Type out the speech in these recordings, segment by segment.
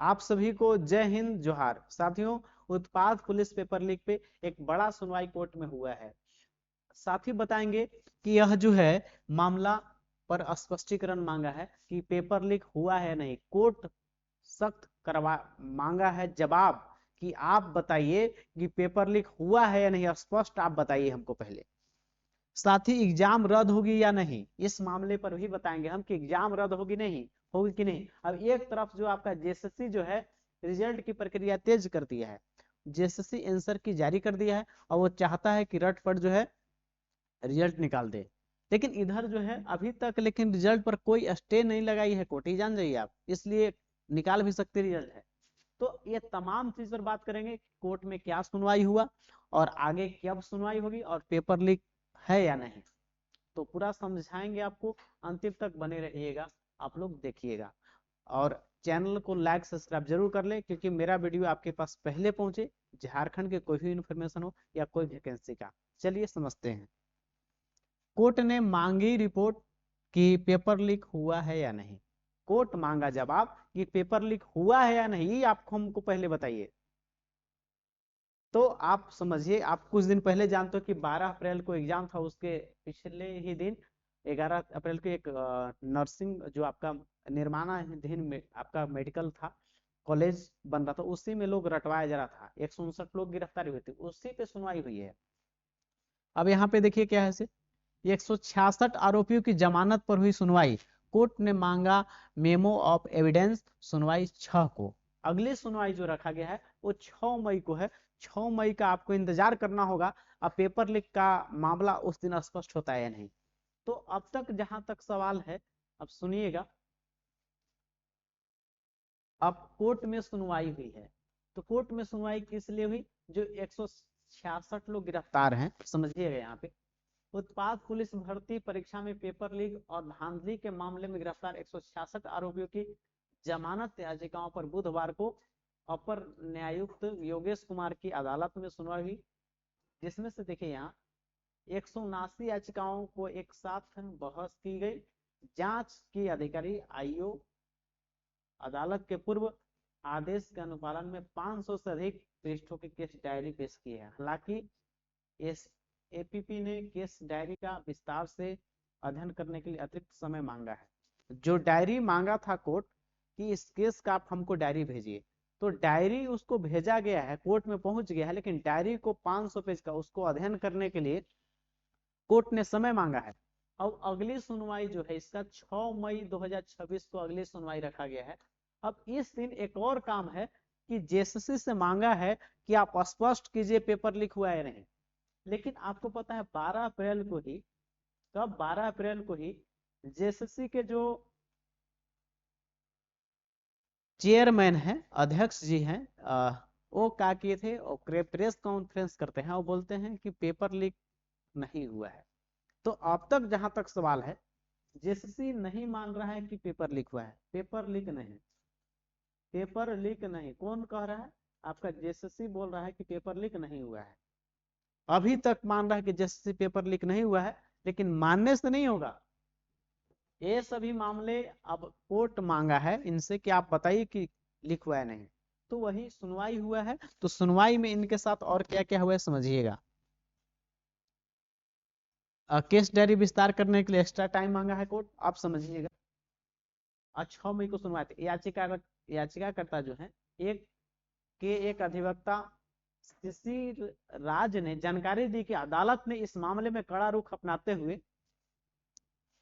आप सभी को जय हिंद जोहार। साथियों, उत्पाद पुलिस पेपर लीक पे एक बड़ा सुनवाई कोर्ट में हुआ है। साथी बताएंगे कि यह जो है मामला पर स्पष्टीकरण मांगा है कि पेपर लीक हुआ है नहीं। कोर्ट सख्त करवा मांगा है जवाब कि आप बताइए कि पेपर लीक हुआ है या नहीं, स्पष्ट आप बताइए हमको पहले। साथ ही एग्जाम रद्द होगी या नहीं, इस मामले पर भी बताएंगे हम कि एग्जाम रद्द होगी नहीं होगी कि नहीं। अब एक तरफ जो आपका जेएसएससी जो है रिजल्ट की प्रक्रिया तेज कर दिया है, जेएसएससी आंसर की जारी कर दिया है और वो चाहता है कि रटपट जो है रिजल्ट निकाल दे। लेकिन इधर जो है अभी तक लेकिन रिजल्ट पर कोई स्टे नहीं लगाई है कोर्ट, ही जान जाइए आप, इसलिए निकाल भी सकते रिजल्ट है। तो ये तमाम चीज पर बात करेंगे, कोर्ट में क्या सुनवाई हुआ और आगे कब सुनवाई होगी और पेपर लीक है या नहीं, तो पूरा समझाएंगे आपको। अंतिम तक बने रहिएगा, आप लोग देखिएगा और चैनल को लाइक सब्सक्राइब जरूर कर ले, क्योंकि मेरा वीडियो आपके पास पहले पहुंचे, झारखंड के कोई भी इंफॉर्मेशन हो या कोई वैकेंसी का। चलिए समझते हैं। कोर्ट ने मांगी रिपोर्ट कि पेपर लीक हुआ है या नहीं। कोर्ट मांगा जवाब कि पेपर लीक हुआ है या नहीं, आपको हमको पहले बताइए। तो आप समझिए, आप कुछ दिन पहले जानते हो कि 12 अप्रैल को एग्जाम था, उसके पिछले ही दिन 11 अप्रैल को एक नर्सिंग जो आपका निर्माणाधीन में आपका मेडिकल था, कॉलेज बन रहा था, उसी में लोग रटवाया जा रहा था। 159 लोग गिरफ्तारी हुए थे, उसी पे सुनवाई हुई है। अब यहाँ पे देखिए क्या है, 166 आरोपियों की जमानत पर हुई सुनवाई। कोर्ट ने मांगा मेमो ऑफ एविडेंस, सुनवाई 6 को। अगली सुनवाई जो रखा गया है वो 6 मई को है। 6 मई का आपको इंतजार करना होगा। अब पेपर लीक का मामला उस दिन स्पष्ट होता है या नहीं। तो अब तक जहां तक सवाल है, अब सुनिएगा। अब कोर्ट में सुनवाई हुई है, तो कोर्ट में सुनवाई किस लिए हुई? जो 166 लोग गिरफ्तार हैं, समझिएगा यहाँ पे, उत्पाद पुलिस भर्ती परीक्षा में पेपर लीक और धांधली के मामले में गिरफ्तार 166 आरोपियों की जमानत याचिकाओं पर बुधवार को अपर न्यायायुक्त योगेश कुमार की अदालत में सुनवाई हुई। जिसमें से देखिए यहाँ 179 याचिकाओं को एक साथ बहस की गई। जांच की अधिकारी आईओ अदालत के पूर्व आदेश के अनुपालन में 500 से अधिक पृष्ठों की केस डायरी पेश की है। हालांकि इस एपीपी ने केस डायरी का विस्तार से अध्ययन करने के लिए अतिरिक्त समय मांगा है। जो डायरी मांगा था कोर्ट कि इस केस का आप हमको डायरी भेजिए, तो डायरी उसको भेजा गया है, कोर्ट में पहुंच गया है, लेकिन डायरी को 500 पेज का उसको अध्ययन करने के लिए कोर्ट ने समय मांगा है। अब अगली सुनवाई जो है इसका 6 मई 2026 को अगली सुनवाई रखा गया है। अब इस दिन एक और काम है कि जेएसएससी से मांगा है कि आप स्पष्ट कीजिए पेपर लीक हुआ है नहीं। लेकिन आपको पता है 12 अप्रैल को ही, कब? 12 अप्रैल को ही जेएसएससी के जो चेयरमैन हैं, अध्यक्ष जी हैं, वो क्या किए थे, प्रेस कॉन्फ्रेंस करते हैं और बोलते हैं कि पेपर लीक नहीं हुआ है। तो अब तक जहां तक सवाल है, जेएसएससी नहीं मान रहा है कि पेपर लीक हुआ है। पेपर लीक नहीं, पेपर लीक नहीं, कौन कह रहा है? आपका जेएसएससी बोल रहा है कि पेपर लीक नहीं हुआ है। अभी तक मान रहा है कि जेएसएससी पेपर लीक नहीं हुआ है, लेकिन मानने से नहीं होगा। ये सभी मामले अब कोर्ट मांगा है इनसे कि आप बताइए कि लीक हुआ है नहीं। तो वही सुनवाई हुआ है, तो सुनवाई में इनके साथ और क्या क्या हुआ है समझिएगा। केस डायरी विस्तार करने के लिए एक्स्ट्रा टाइम मांगा है कोर्ट, आप समझिएगा। 6 मई को सुनवाई थी। याचिकाकर्ता जो है एक अधिवक्ता शिशिर राज ने जानकारी दी कि अदालत ने इस मामले में कड़ा रुख अपनाते हुए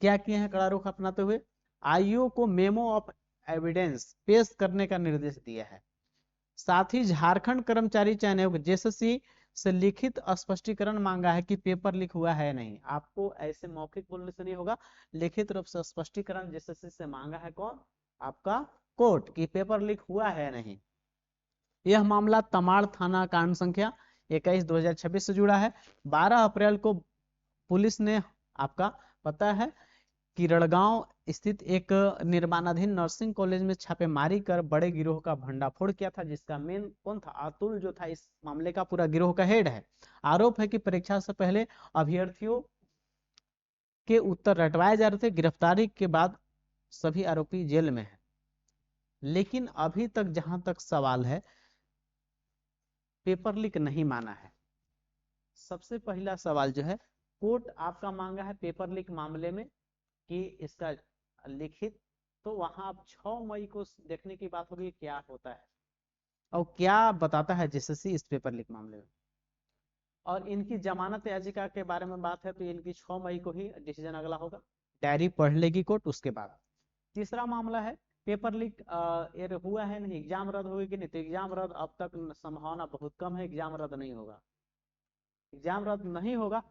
क्या किए हैं, कड़ा रुख अपनाते हुए आईओ को मेमो ऑफ एविडेंस पेश करने का निर्देश दिया है। साथ ही झारखंड कर्मचारी चयन आयोग जेएसएससी से लिखित स्पष्टीकरण मांगा है कि पेपर लीक हुआ है नहीं। आपको ऐसे मौखिक बोलने से नहीं होगा, लिखित रूप से स्पष्टीकरण जेएसएससी से मांगा है कौन? आपका कोर्ट, कि पेपर लीक हुआ है नहीं। यह मामला तमाड़ थाना कांड संख्या 21/2026 से जुड़ा है। 12 अप्रैल को पुलिस ने आपका पता है कि रड़गांव स्थित एक निर्माणाधीन नर्सिंग कॉलेज में छापेमारी कर बड़े गिरोह का भंडाफोड़ किया था, जिसका मेन कौन था? अतुल जो था इस मामले का पूरा गिरोह का हेड है। आरोप है कि परीक्षा से पहले अभ्यर्थियों के उत्तर रटवाए जा रहे थे। गिरफ्तारी के बाद सभी आरोपी जेल में है। लेकिन अभी तक जहां तक सवाल है, पेपर लीक नहीं माना है। सबसे पहला सवाल जो है, कोर्ट आपका मांगा है पेपर लीक मामले में कि इसका लिखित, तो वहां आप 6 मई को देखने की बात होगी क्या होता है और क्या बताता है जेएसएससी इस पेपर लीक मामले में। और इनकी जमानत याचिका के बारे में बात है तो इनकी 6 मई को ही डिसीजन अगला होगा, डायरी पढ़ लेगी कोर्ट उसके बाद। तीसरा मामला है पेपर लीक हुआ है नहीं, एग्जाम रद्द होगी कि नहीं, तो एग्जाम रद्द अब तक संभावना बहुत कम है, एग्जाम रद्द नहीं होगा, एग्जाम रद्द नहीं होगा।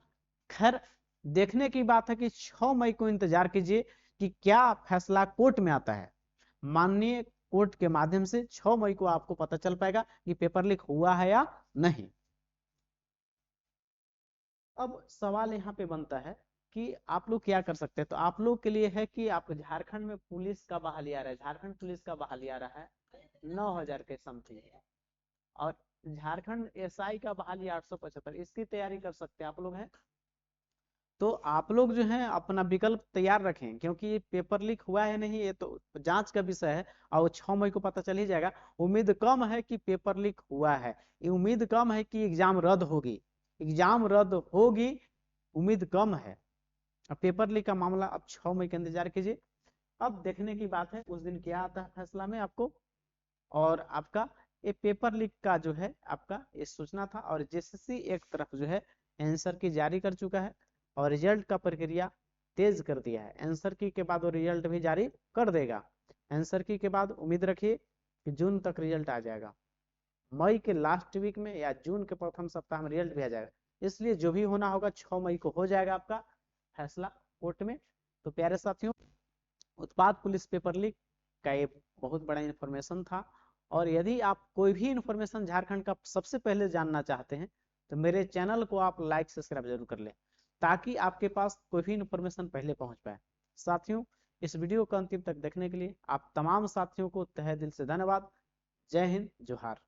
खैर देखने की बात है कि 6 मई को इंतजार कीजिए कि क्या फैसला कोर्ट में आता है। माननीय कोर्ट के माध्यम से 6 मई को आपको पता चल पाएगा कि पेपर लीक हुआ है या नहीं। अब सवाल यहाँ पे बनता है कि आप लोग क्या कर सकते हैं, तो आप लोग के लिए है कि आप झारखंड में पुलिस का बहाली आ रहा है, झारखंड पुलिस का बहाली आ रहा है 9,000 के समथिंग, और झारखंड एसआई का बहाली 875, इसकी तैयारी कर सकते हैं आप लोग हैं। तो आप लोग जो है अपना विकल्प तैयार रखें, क्योंकि पेपर लीक हुआ है नहीं ये तो जांच का विषय है और 6 मई को पता चल ही जाएगा। उम्मीद कम है कि पेपर लीक हुआ है, ये उम्मीद कम है कि एग्जाम रद्द होगी, एग्जाम रद्द होगी उम्मीद कम है। अब पेपर लीक का मामला अब 6 मई का इंतजार कीजिए। अब देखने की बात है उस दिन क्या आता है फैसला में आपको। और आपका ये पेपर लीक का जो है आपका ये सूचना था, और जेएसएससी एक तरफ जो है आंसर की जारी कर चुका है और रिजल्ट का प्रक्रिया तेज कर दिया है। आंसर की के बाद वो रिजल्ट भी जारी कर देगा। आंसर की के बाद उम्मीद रखिए कि जून तक रिजल्ट आ जाएगा, मई के लास्ट वीक में या जून के प्रथम सप्ताह में रिजल्ट भी आ जाएगा। इसलिए जो भी होना होगा 6 मई को हो जाएगा आपका फैसला कोर्ट में। तो प्यारे साथियों, उत्पाद पुलिस पेपर लीक का ये बहुत बड़ा इंफॉर्मेशन था। और यदि आप कोई भी इंफॉर्मेशन झारखंड का सबसे पहले जानना चाहते हैं तो मेरे चैनल को आप लाइक सब्सक्राइब जरूर कर लें, ताकि आपके पास कोई भी इंफॉर्मेशन पहले पहुंच पाए। साथियों, इस वीडियो को अंतिम तक देखने के लिए आप तमाम साथियों को तहे दिल से धन्यवाद। जय हिंद, जोहार।